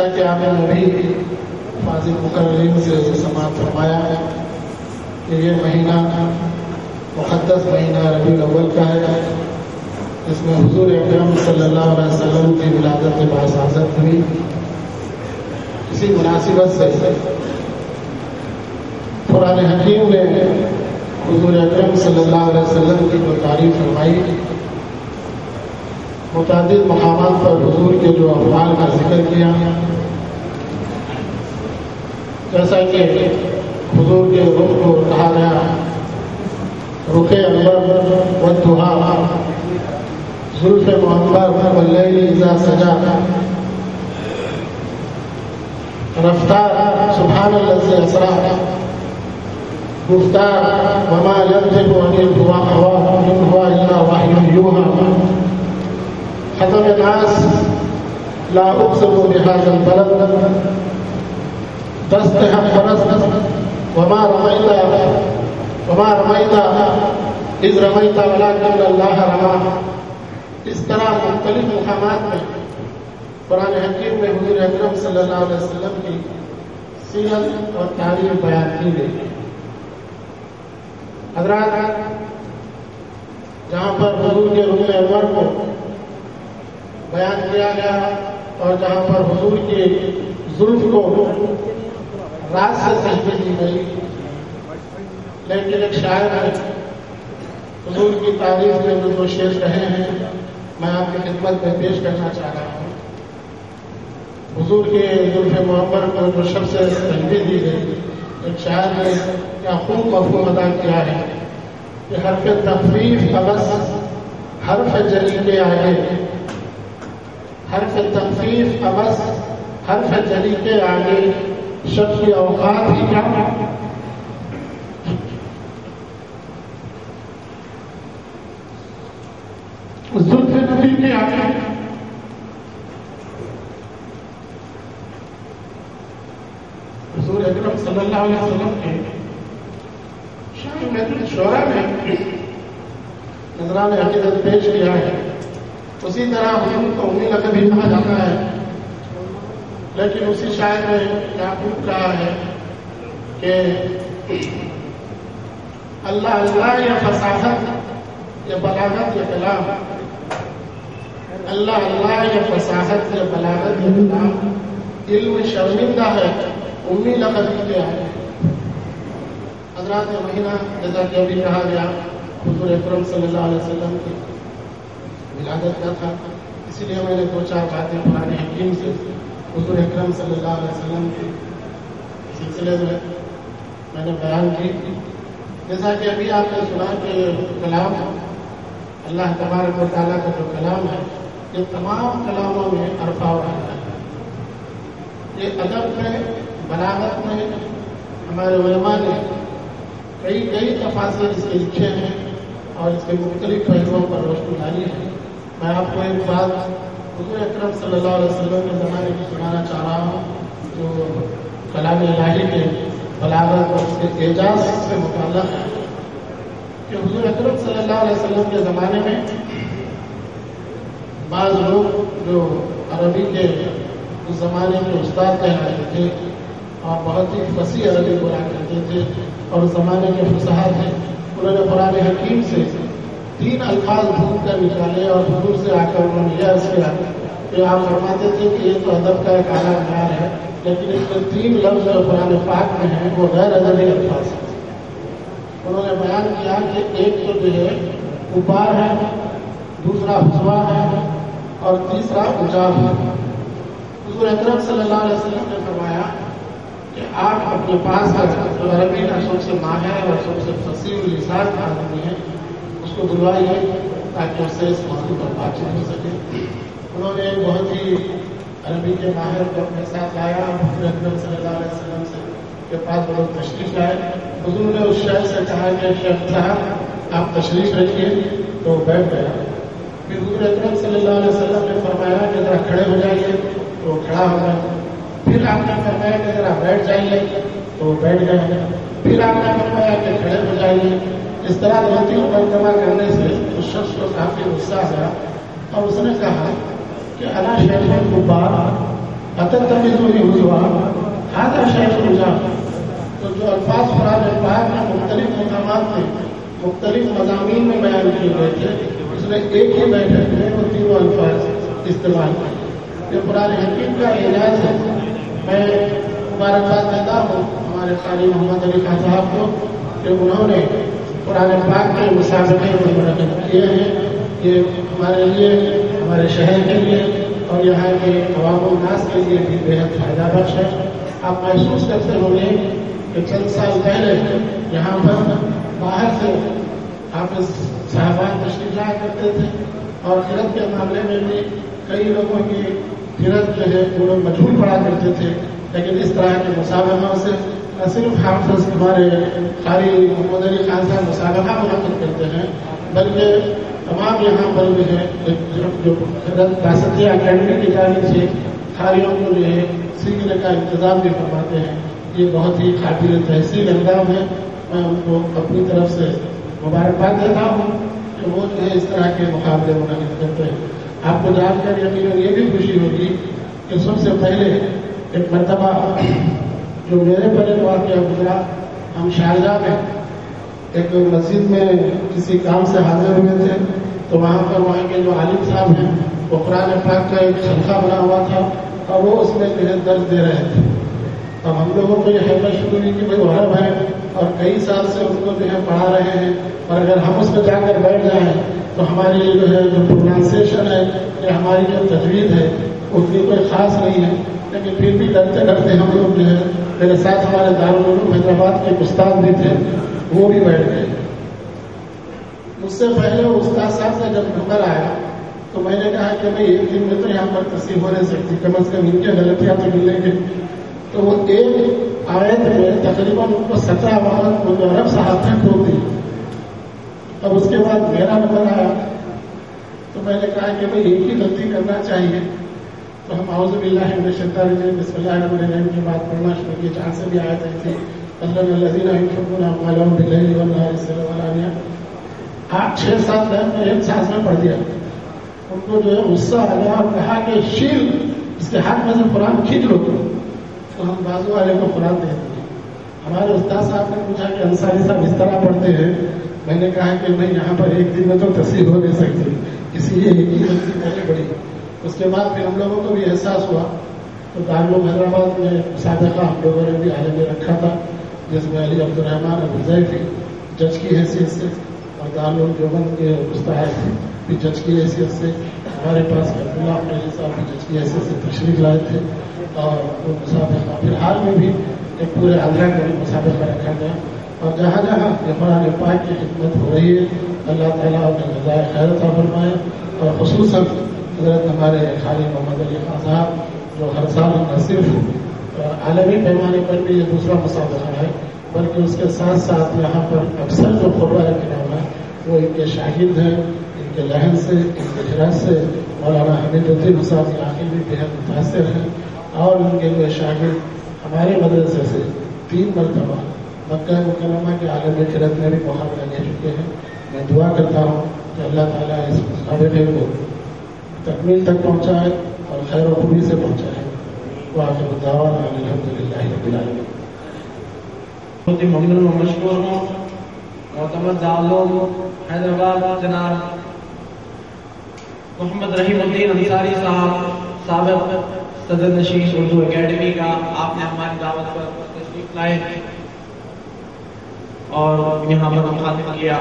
جیسا کہ آپ نے ابھی فاضل مقررین سے سماعت فرمایا ہے کہ یہ مہینہ مقدس مہینہ ربیع الاول کا ہے، اس میں حضور اکرم صلی اللہ علیہ وسلم کی ولادت باعزت ہوئی۔ اسی مناسبت سے قرآن حکیم نے حضور اکرم صلی اللہ علیہ وسلم کی جو تعریف فرمائی، متعدد مقامات پر حضور کے جو افعال کا ذکر کیا، جیسا کہ حضور کے رخ کو کہا گیا رخ انور والضحیٰ، زلف معنبر واللیل اذا سجا، رفتار سبحان الذی اسری، گفتار وما ينطق عن الهوى ان هو الا وحی یوحی، ختم ناس لا اقسم بهذا البلد، دست حق پرست وما رمیت اذ رمیت ولکن اللہ رمی۔ اس طرح مختلف مقامات میں قرآن حکیم میں حضور اکرم صلی اللہ علیہ وسلم کی سیرت اور تعریف بیان کی گئی۔ حضرات، جہاں پر حضور کے رخ انور کو بیان کیا گیا اور جہاں پر حضور کی زلف کو راز سے تشبیہ دی گئی، لیکن ایک شاعر ہے حضور کی تعریف میں جو شعر رہے ہیں میں آپ کی خدمت میں پیش کرنا چاہ رہا ہوں۔ حضور کے زلف معبر کو جو شب سے تشبیہ دی گئی، ایک شاعر نے کیا خوب مفہوم ادا کیا ہے کہ حرف تخفیف ابس حرف جلی کے آگے، حرف تخفیف ابس حرف جلی کے آگے، شب کی اوقات ہی کیا، زلف نبی کے آگے حضور اکرم صلی اللہ علیہ وسلم کے شعرا میں نذران عقیدت پیش کیا ہے۔ اسی طرح حضور کو امی لقب بھی کہا جاتا ہے، لیکن اسی شاعر نے کیا خوب کہا ہے کہ اللہ اللہ یا فصاحت یا بلاغت یا کلام، اللہ اللہ یا فصاحت یا بلاغت یا کلام، علم شرمندہ ہے امی لقب کیا ہے۔ حضرات، یہ مہینہ جیسا کہ ابھی کہا گیا حضور اکرم صلی اللہ علیہ وسلم کی ولادت کا تھا، اسی لیے میں نے دو چار باتیں قرآن حکیم سے حضور اکرم صلی اللہ علیہ وسلم کے سلسلے میں نے بیان کی۔ جیسا کہ ابھی آپ نے سنا کہ کلام اللہ تبارک و تعالیٰ کا جو کلام ہے، یہ تمام کلاموں میں عرفہ و حلقہ ہے۔ یہ ادب میں، بلاغت میں ہمارے علماء نے کئی تفاصیر اس کے لکھے ہیں اور اس کے مختلف پہلوؤں پر روشنی ڈالی ہے۔ میں آپ کو ایک بات حضور اکرم صلی اللہ علیہ وسلم کے زمانے کی سنانا چاہ رہا ہوں جو کلام الہی کے بلاغت اور اس کے اعجاز سے متعلق ہے کہ حضور اکرم صلی اللہ علیہ وسلم کے زمانے میں بعض لوگ جو عربی کے اس زمانے کے استاد کہلاتے تھے اور بہت ہی فصیح عربی بولا کرتے تھے اور اس زمانے کے فصحا تھے، انہوں نے قرآن حکیم سے 3 الفاظ ڈھونڈ کر نکالے اور حضور سے آ کر انہوں نے یہ عرض کیا کہ آپ فرماتے تھے کہ یہ تو ادب کا ایک اعلیٰ معیار ہے، لیکن اس میں 3 لفظ جو قرآن پاک میں ہیں وہ غیر ادبی الفاظ ہیں۔ انہوں نے بیان کیا کہ ایک تو جو ہے اوپار ہے، دوسرا حسوا ہے اور تیسرا اجاب ہے۔ حضور اکرم صلی اللہ علیہ وسلم نے فرمایا کہ آپ اپنے پاس جو عربی کا سب سے ماہر اور سب سے فصیح لسان کا آدمی ہے اس کو بلوائیے تاکہ اس سے اس موضوع پر بات چیت ہو سکے۔ انہوں نے ایک بہت ہی عربی کے ماہر کو اپنے ساتھ لایا، حضور اکرم صلی اللہ علیہ وسلم سے کے پاس بہت تشریف لائے۔ حضور نے اس شخص سے کہا کہ شیخ صاحب آپ تشریف رکھیے، تو بیٹھ گیا۔ پھر حضور اکرم صلی اللہ علیہ وسلم نے فرمایا کہ ذرا کھڑے ہو جائیے، تو کھڑا ہو گئے۔ پھر آپ نے فرمایا کہ ذرا بیٹھ جائیے، تو بیٹھ گئے۔ پھر آپ نے فرمایا کہ کھڑے ہو جائیے۔ اس طرح 2-3 مرتبہ کرنے سے اس شخص کو کافی غصہ آیا اور اس نے کہا کہ انا شیخ الکبار، अतत्तखिज़ूनी हुज़वा हाज़ा शैख़ुन मुजाब। तो जो अल्फाज कुरान पाक में मुख्तलिफ मकामात में मुख्तलिफ मज़ामीन में बयान किए गए थे, उसने एक ही बैठक में वो तीनों अल्फाज इस्तेमाल किए। ये कुरान हकीम का एजाज़ है। मैं मुबारकबाद देता हूँ हमारे क़ारी मोहम्मद अली खान साहब को कि उन्होंने कुरान पाक के मुसाबक़े में मुनक़िद किए हैं। ये हमारे लिए, हमारे शहर के लिए और यहाँ के अवाम नास के लिए भी बेहद फ़ायदा बख्श है। आप महसूस करते होंगे कि चंद साल पहले यहाँ पर बाहर से हाफ़िज़ साहबान तशरीफ़ लाया करते थे और क़िरात के मामले में भी कई लोगों की क़िरात जो है वो लोग मजबूर पड़ा करते थे। लेकिन इस तरह के मुसाबक़ों से न सिर्फ हाफ़िज़ हमारे क़ारी मोहम्मद अली खान साहब मुसाबक़ा मुनक़िद करते हैं, बल्कि तमाम यहाँ पर जो है जो रासती अकेडमी की जानिब से क़ारियों को जो है सीखने का इंतज़ाम भी फरमाते हैं। ये बहुत ही काबिल तहसीन अंदाज़ है। मैं उनको अपनी तरफ से मुबारकबाद देता हूँ कि वो जो है इस तरह के मुकाबले मुनक़िद करते हैं। आपको जानकर यकीनन ये भी खुशी होगी कि सबसे पहले एक मरतबा जो मेरे पर एक वाक़या गुजरा, हम शारजाह में एक मस्जिद में किसी काम से हाजिर हुए थे, तो वहाँ के जो आलिम साहब हैं वो कुरान पाक का एक खलका बना हुआ था और वो उसमें जो है दर्ज दे रहे थे। अब हम लोगों को ये हैरत शुरू हुई कि भाई अरब है और कई साल से उनको जो है पढ़ा रहे हैं, और अगर हम उस पर जाकर बैठ जाएं तो हमारी जो है जो प्रोनाउंसिएशन है या हमारी जो तजवीज़ है उतनी कोई ख़ास नहीं है। लेकिन फिर भी डरते डरते हम लोग जो है, मेरे साथ हमारे दारुल उलूम हैदराबाद के उस्ताद भी थे, वो भी बैठ गए। मुझसे पहले उस्ताद साहब का जब नंबर आया तो मैंने कहा कि भाई एक दिन में तो यहाँ पर तस्लीम हो नहीं सकती, कम अज़ कम इनकी गलतियाँ तो मिलेंगे। तो वो एक आयत में तकरीबन उनको 17 बार मुजरब साहब तक खोल दी। अब उसके बाद मेरा नंबर आया तो मैंने कहा कि भाई एक ही गलती करना चाहिए। तो हम औज़ु बिल्लाहि मिनश शैतानिर रजीम बिस्मिल्लाहिर रहमानिर रहीम की बात पढ़ना शुरू की, जहाँ से भी आयत आई थी अल्लज़ीना युनफ़िक़ूना अम्वालहुम बिल्लैलि वन्नहारि सिर्रन व अलानिया। 8-6-7 लाइन में एक सांस में पढ़ दिया। उनको जो है गुस्सा आ गया और कहा कि शील इसके हाथ में से कुरान खींच लो। तो हम बाजू वाले को कुरान दे दिए। हमारे उस्ताद साहब ने पूछा कि अंसारी साहब इस तरह पढ़ते हैं। मैंने कहा कि भाई यहाँ पर एक दिन में तो तस्लीम हो नहीं सकती, इसलिए एक ही गलती मैंने पड़ी। उसके बाद फिर हम लोगों को भी एहसास हुआ तो दारुल हैदराबाद में मुसाबक़ा हम लोगों ने भी आलम में रखा था, जिसमें अली अब्दुर्रहमान अबूज़ैफ़ी जज की हैसियत से और दारुल देवबंद के उस्ताद भी जज की हैसियत से, हमारे पास अब्दुल्लाह अली साहब भी जज की हैसियत से तशरीफ़ लाए थे। और वो मुसाबक़ा फिर हाल में भी एक पूरे आंध्रा का भी मुसाबक़ा रखा गया। और जहाँ जहाँ कुरान पाक की खिदमत हो रही है, अल्लाह ताला उन्हें जज़ाए खैर अता फरमाए। और ख़ुसूसन हज़रत हमारे क़ारी मोहम्मद अली खान साहब जो हर साल न सिर्फ आलमी पैमाने पर भी ये दूसरा मुसाबक़ा है, बल्कि उसके साथ साथ यहाँ पर अक्सर जो क़ुर्रा किराम है वो इनके शागिर्द हैं। इनके लहन से, इनके खिराज से मौलाना हमीदुद्दीन हुसैन इलाक़ी भी बेहद मुतासिर हैं। और उनके जो शागिर्द हमारे मदरसे से 3 मरतबा मक्का मुकर्रमा के आलम खिरत में भी मुक़ाबला ले चुके हैं। मैं दुआ करता हूँ कि अल्लाह ताला इस मुक़ाबले को तकमील तक पहुँचाए और खैर व खूबी से पहुँचाए। वाक़िअ दावाना अल्हम्दुलिल्लाहि रब्बिल आलमीन। बहुत ही ममनून व मशकूर हूँ मोहतरम दारुल हैदराबाद जनाब मोहम्मद रहीमुद्दीन अंसारी साहब, साबिक़ सदर नशीन उर्दू एकेडमी का, आपने हमारी दावत पर तशरीफ लाए और यहाँ पर मुखातिब किया।